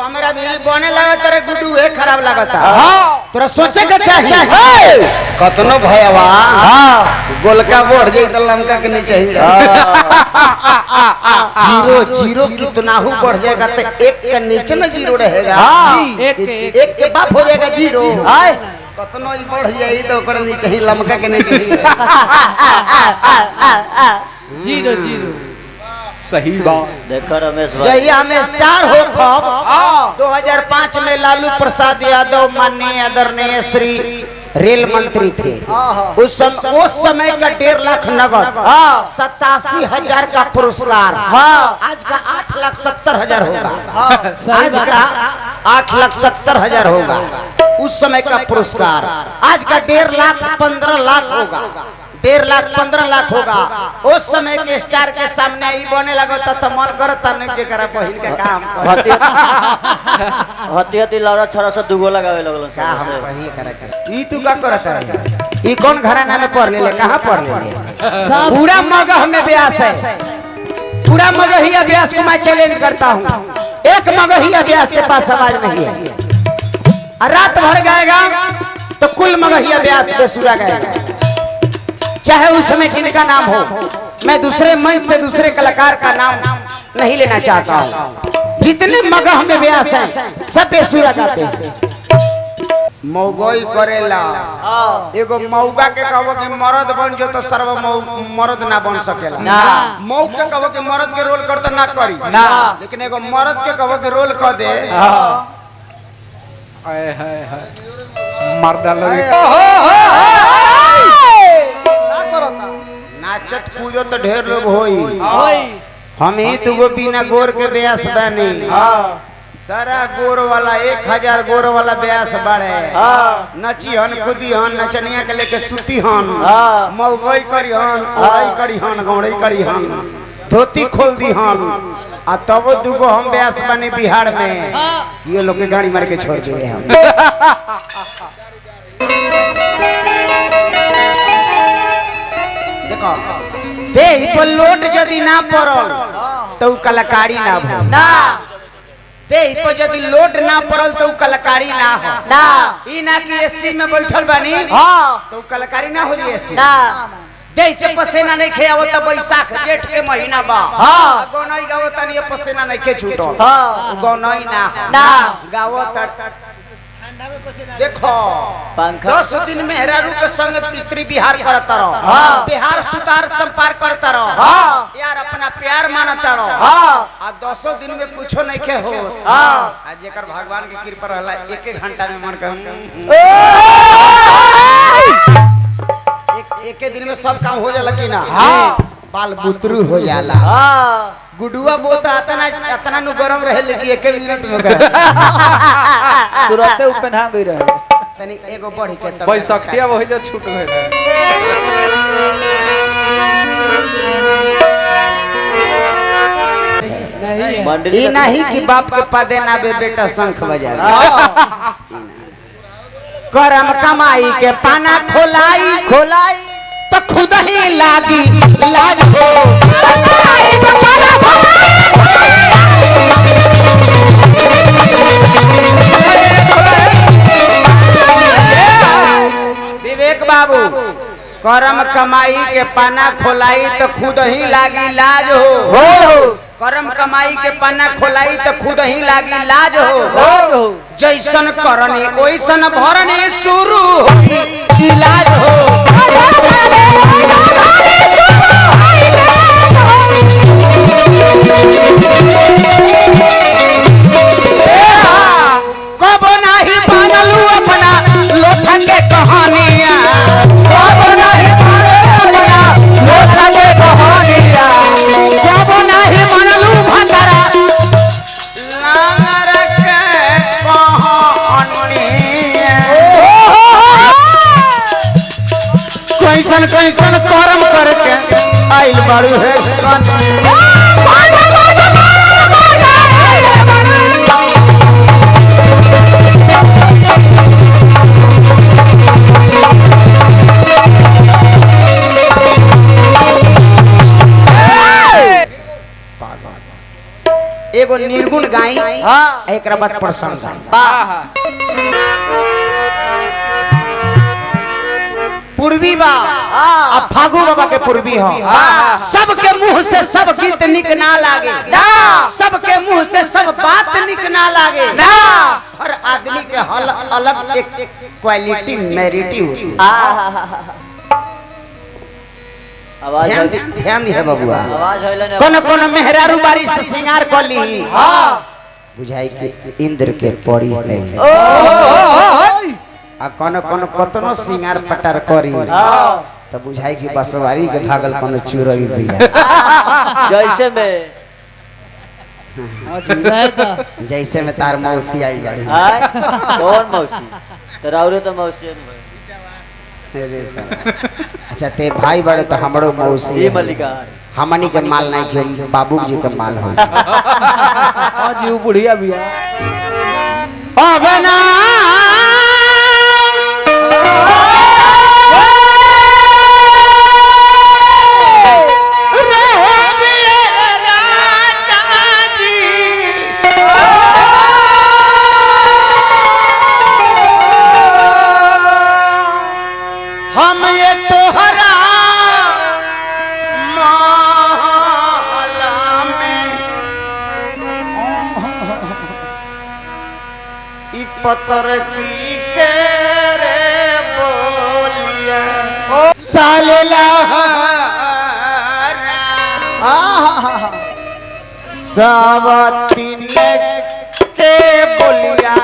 हमरा भी बने लगा तेरे गुड्डू है खराब लगता तोरा सोचे के चाहिए कतनो भयवा गोलका बढ़ जाई त लमका के नहीं चाहिए जीरो जीरो कितना हो बढ़ जाएगा तो एक के नीचे ना जीरो रहेगा एक के बाप हो जाएगा जीरो कतनो ही बढ़ जाई तो ओकर नहीं चाहिए लमका के नहीं चाहिए जीरो जीरो सही बात। देखो रमेश भाई जहिया हमें स्टार हो खब 2005 में लालू प्रसाद यादव माननीय आदरणीय श्री रेल मंत्री थे। उस समय का 1.5 लाख नगद 87,000 का पुरस्कार आज का 8,70,000 होगा। आज का 8,70,000 होगा उस समय का पुरस्कार। आज का 1.5 लाख 15 लाख होगा। 1.5 लाख 15 लाख होगा। उस समय के स्टार के सामने ही बने लगता तो मन करता नहीं के करा बहिन के काम हती लौरा छोरा से दुगो लगावे लगल का हम वही करे ई तू का करता है ई कौन घराना में पढ़ ले कहां पढ़ ले पूरा मगह में अभ्यास है। पूरा मगही अभ्यास को मैं चैलेंज करता हूं। एक मगही अभ्यास के पास आवाज नहीं है। रात भर गाएगा तो कुल मगही अभ्यास बेसुरा गाएगा चाहे उस समय जिनका नाम हो। मैं दूसरे मंच से दूसरे कलाकार का नाम नहीं लेना चाहता हूँ। जितने मगह में व्यास हैं सब बेसुरा गाते हैं। मौगई करेला एगो मौगा के कहबो कि मर्द बन जो तो सर्व मर्द ना बन सकेला। मौ के कहबो कि मर्द के रोल कर तो ना करी लेकिन एगो मर्द के कहबो कि रोल कर दे मार डालो नाचत कूदो तो ढेर लोग होई। हम ही दुगो बिना गोर के ब्यास बने सारा गोर वाला 1000 गोर वाला ब्यास बाड़े नची हन खुदी हन नचनिया के लेके सुती हन मौगई करी हन ओड़ई करी हन गौड़ई करी हन धोती खोल दी हन आ तब दुगो हम ब्यास बने बिहार में ये लोग के गाड़ी मार के छोड़ दिए हम। देखो देह पर लोट यदि ना पड़ल तो कलाकारी ना हो ना। देह पर यदि लोट ना पड़ल तो कलाकारी ना हो ना। ई ना कि एसी में बैठल बानी तो कलाकारी ना हो एसी ना। देह से पसीना नहीं खे आवत बैसाख जेठ के महीना बा गौनई गावत नहीं पसीना नहीं के छूटल गौनई ना गावत देखो 10 दिन मेहरारू के संग स्त्री बिहार करता रहो बिहार सुधार संपर्क करता रहो यार अपना प्यार मानता रहो आ 10 दिन में कुछो नहीं के हो आज जेकर भगवान की कृपा रहला 1 घंटा में मन एक दिन में सब काम हो जाला कि ना बाल बुतरू हो जाला। गुडुआ बोता अतना नु गरम रहे लेकिन 1 मिनट में तुरंत उपना गई रहे तनी एगो बढ़ी के तब बैसाखिया वही जा छूट गए नहीं नहीं कि बाप के पदे ना बे बेटा शंख बजा करम कमाई के पाना खोलाई तो खुद ही लागी लाज हो। विवेक बाबू करम कमाई के पाना खोलाई तो खुद ही लागी लाज हो। करम कमाई के पाना खोलाई तो खुद ही लागी लाज हो। जैसन करनी ओइसन भरनी शुरू इलाज हो। कब नहीं बनलू अपना लोथा के कहानियां कब नहीं लोथा के कहानियां कब नहीं बनलू भंडारा लांगर के कहानियां कैसन कैसन कर्म करके आइल बाड़ू है एगो निर्गुण गाई हाँ। एक बाद प्रसंग आई। हाँ पूर्वी बा अब फागु बाबा के पूर्वी हो। सबके मुंह से सब गीत निक ना लागे, सबके मुंह से सब बात निक ना लागे। हर आदमी के अलग एक क्वालिटी मेरिटी होती है। आवाज ध्यान दिया बबुआ। आवाज होइले ने कौन कौन मेहरारू बारी से श्रृंगार कर ली। बुझाई कि इंद्र के परी है। आ कौन कौन कतनो श्रृंगार पटार करी तो बुझाई कि बसवारी के भागल कौन चुरई भैया। जैसे में जैसे में तार मौसी आई जाए। हाय कौन मौसी तेरा और तो मौसी अरे अच्छा ते भाई बड़े तो हमरो मौसी ये मल्लिका हमनी के माल नहीं के बाबूजी के माल हो। हाँ जी वो बुढ़िया भी है। अबना हम ये तोहरा माला में ई पतर की के रे बोलिया सालेला सावतीन के बोलिया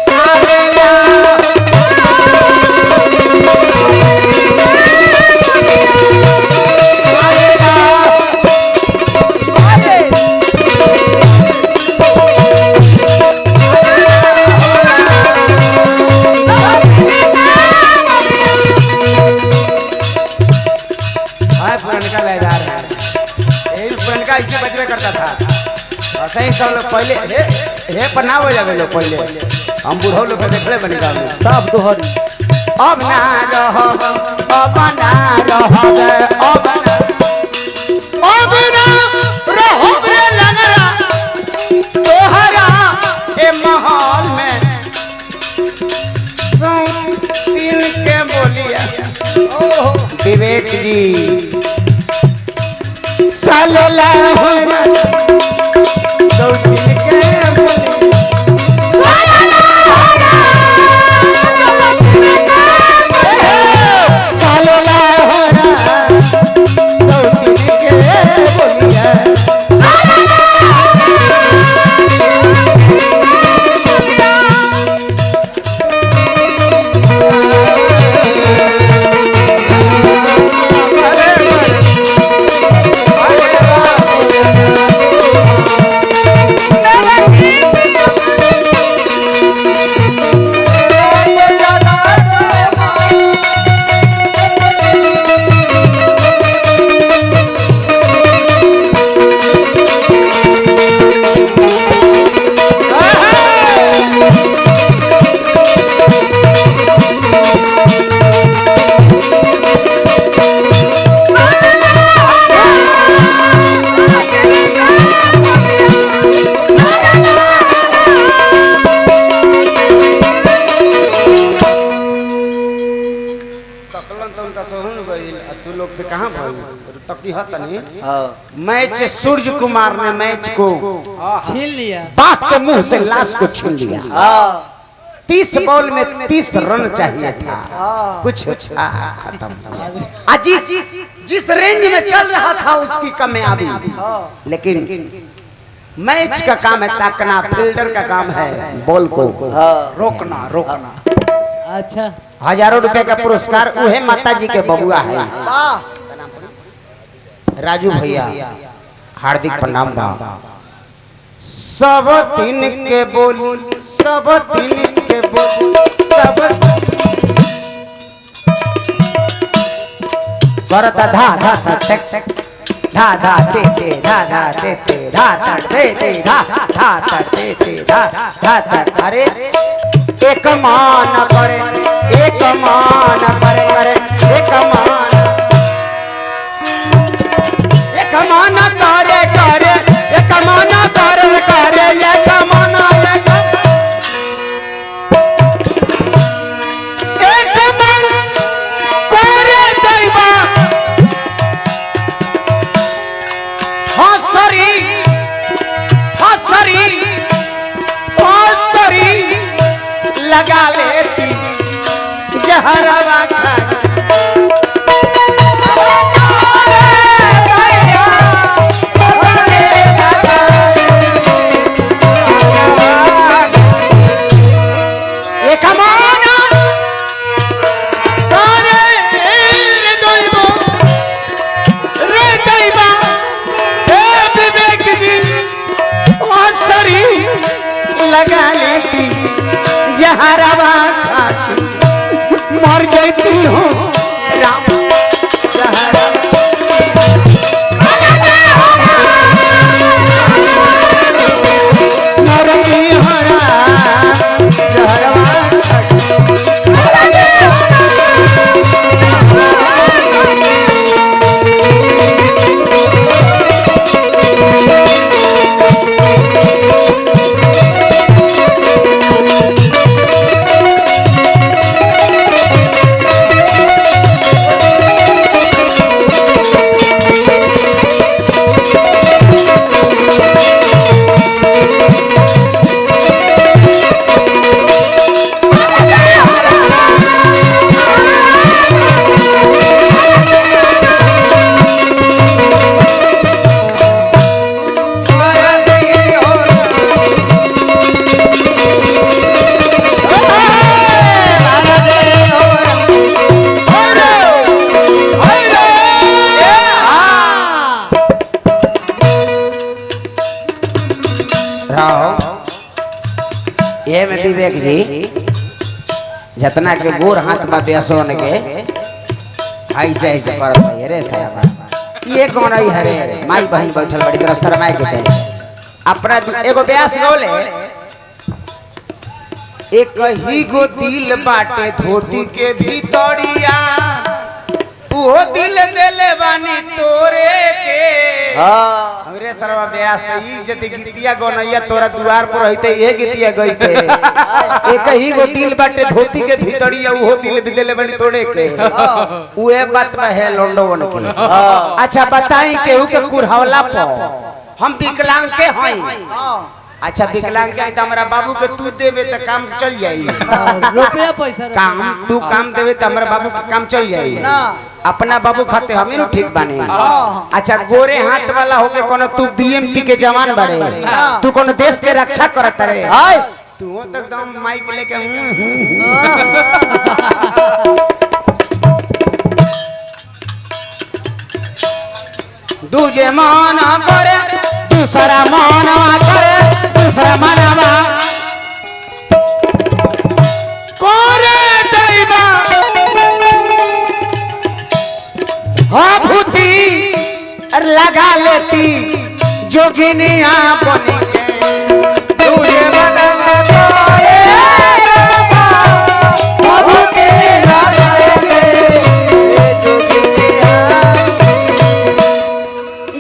सालेला पुरनका लयदार है। यही पुरनका ऐसे बजबे करता था। ऐसे ही सब लोग पहले हे पर ना हो जावे लोग पहले। हम बूढ़ो लोग के देखले बनी गाँव में सब दोहरी अब ना रहो अब ना रहो अब ना रहो रे लगरा तोहरा ए महल में तीन के बोलिया विवेक जी सालेला होना तीन के बोलिया सालेला होना तीन के बोलिया तू लोग से कहाँ तकी हतनी मैच सूर्य कुमार ने मैच को छीन लिया। बात के मुंह से लाश को छीन लिया। 30 बॉल में 30 रन चाहिए था, कुछ खत्म। आज जिस रेंज में चल रहा था उसकी कामयाबी, लेकिन मैच का काम है ताकना, फील्डर का काम है बॉल को रोकना। अच्छा हजारों रुपए का पुरस्कार उहे माता जी के बबुआ है राजू भैया, हार्दिक प्रणाम बा। सब दिन के बोली, सब दिन के बोली, सब करता धा धा टक टक धा धा ते ते धा धा ते ते धा धा ते ते धा धा ते ते धा धा। अरे एक मान करे, एक मान करे करे, एक मान करे करे, एक मान करे करे, लगा लेती जहरवा खा लगा लेती जहरवा खाती मर जाती हूँ राम जहरवा मरती हूँ राम जहरवा ये में विवेक जी जतना के गोर हाथ में बेसोन के ऐसे ऐसे करत है रे साहब ये कौन है रे माई बहन बैठल बड़ी तरह शर्माए के चाहिए अपना एगो ब्यास गोले एक ही गो दिल बाटे धोती के भीतरिया वो दिल देले बानी तोरे के हाँ हमरे सरवा ब्यास त ई जति गीतिया गनैया तोरा द्वार पर रहिते ये गीतिया गईते एक ही गो दिल बाटे धोती के भीतरिया वो दिल देले बानी तोड़े के उहे बात में है लोंडोवन की अच्छा बताई केहू के कुरहवला प हम विकलांग के हई अच्छा विकलांग के त हमरा बाबू के तू देबे त काम चल जाई रुपया पैसा काम तू काम देबे त हमरा बाबू के काम चल जाई अपना बाबू खाते हमें नु ठीक बानी अच्छा गोरे हाथ वाला होके कोनो तू बीएमपी के जवान बड़े तू कोनो देश के रक्षा करत रे तू तो एकदम माइक लेके दूजे माना करे दूसरा मानवा करे दूसरा मानवा करे दैवा भूति लगा लेती जोगिनिया बन के तुझे बनवा करे भूति लगा लेती जोगिनिया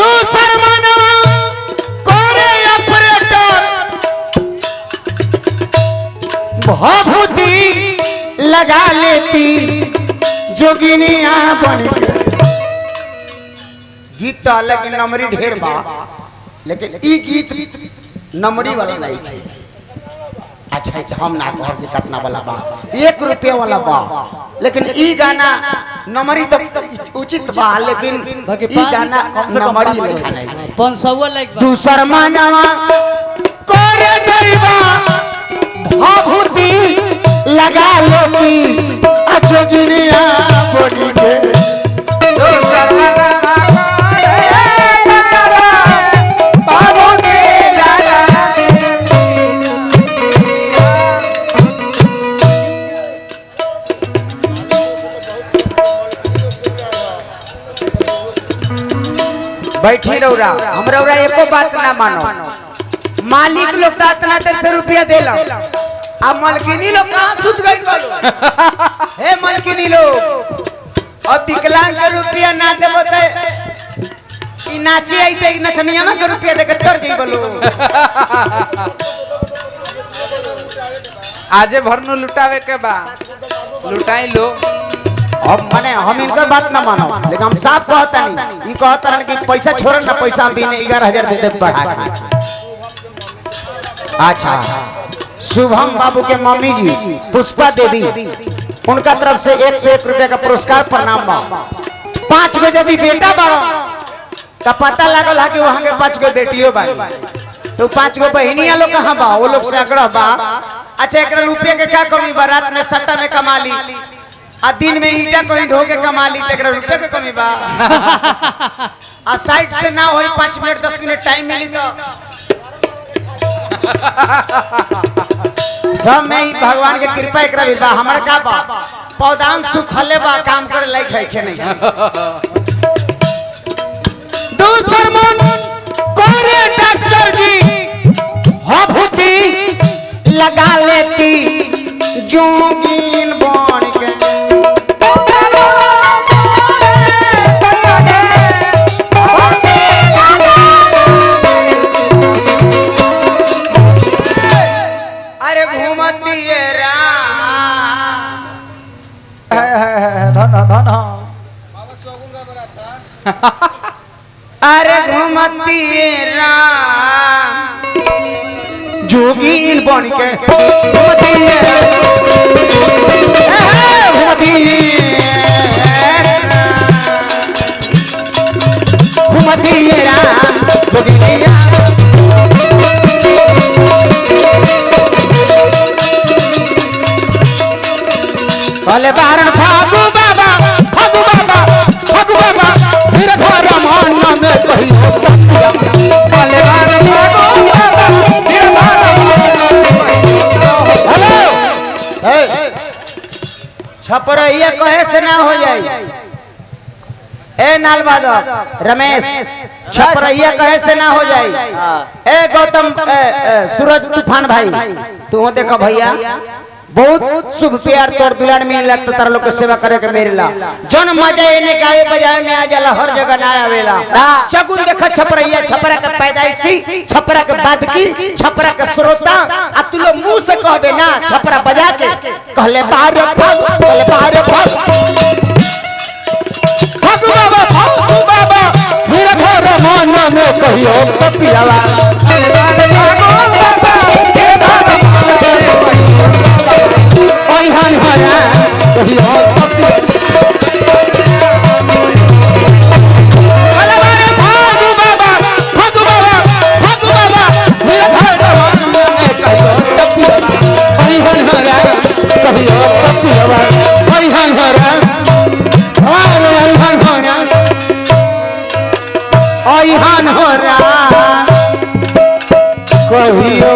दूसर मनवा करे ऑपरेटर भूति लगा लेती जोगिनिया बन के गीत लेकिन नमरी ढेर बा लेकिन ई गीत नमरी वाला नहीं है अच्छा अच्छा हम ना कहब कि कितना वाला बा 1 रुपया वाला बा लेकिन ई गाना नमरी तो उचित बा लेकिन ई गाना नमरी लेखा नहीं 500 लाइक दूसर मानवा करे दैवा भूति लगा लेती अजोगिनिया बड़ी के दूसर मानवा बैठी रौरा हम रौरा एको बात ना मानो मालिक लोग तो इतना देर से रुपया देला अब मालकिनी लोग कहाँ सुत गई बोलो हे मालकिनी लोग अब विकलांग के रुपया ना देबो त ई नाचे आई ते नचनिया ना के रुपया दे के तर गई बोलो आजे भरनु लुटावे के बा लुटाई लो अब माने हम इनकर बात ना मानो लेकिन हम साफ कहता नहीं ई कहता है कि पैसा छोड़ ना पैसा हम भी 11,000 दे दे बढ़ा के अच्छा शुभम बाबू के मम्मी जी पुष्पा देवी, उनका तरफ से 101 रुपया का पुरस्कार प्रणाम बा। 5 गो यदि बेटा बड़ा तो पता लगल है कि वहाँ के 5 गो बेटियों बा, तो 5 गो बहनिया लोग कहाँ बा, वो लोग से आग्रह बा। अच्छा एक रुपये के क्या कमी बा, रात में सट्टा में कमा ली आ दिन में ईटा कहीं ढो के कमा ली, तो रुपये के कमी बा। आ साइड से ना हो 5 मिनट 10 मिनट टाइम मिली तो सब में ही भगवान के कृपा एक भी बा। हमारे का बा पौधान सुखले बा, काम करे लायक है के नहीं। दूसर मन कोरे डॉक्टर जी हभूति लगा लेती जोगीन बन के। अरे घूमती अरे घूमती जोगीन बन के भले बारण फागु बाबा फागु बाबा फागु बाबा फिर घर मन में कहियो भले बारण फागु बाबा फिर घर हेलो छपरैया कहे से ना हो जाए। ए नाल बादक रमेश छपरैया कहे से ना हो जाए। ए गौतम सूरज तूफान भाई तू देखो भैया बहुत शुभ प्यार तोर दुलार में लगता तार लोग के सेवा करे के मेरे ला जन मजा एने गाए बजाए में आ जाला, हर जगह ना आवेला। चगुन देखा छपरैया, छपरा के पैदाइशी, छपरा के बाद की, छपरा के श्रोता आ तू लोग मुंह से कहबे ना छपरा बजा के कहले बाहर कहले बाहर फागु बाबा फागु बाबा फिर घर मन में कहियो पियावा ओहन हरा कहियो भले बारे फागु बाबा फागु बाबा फागु बाबा फिर घर मन में कहियो ओहन हरा कहियो पियावा ओहन हरा ओहन हरा कहियो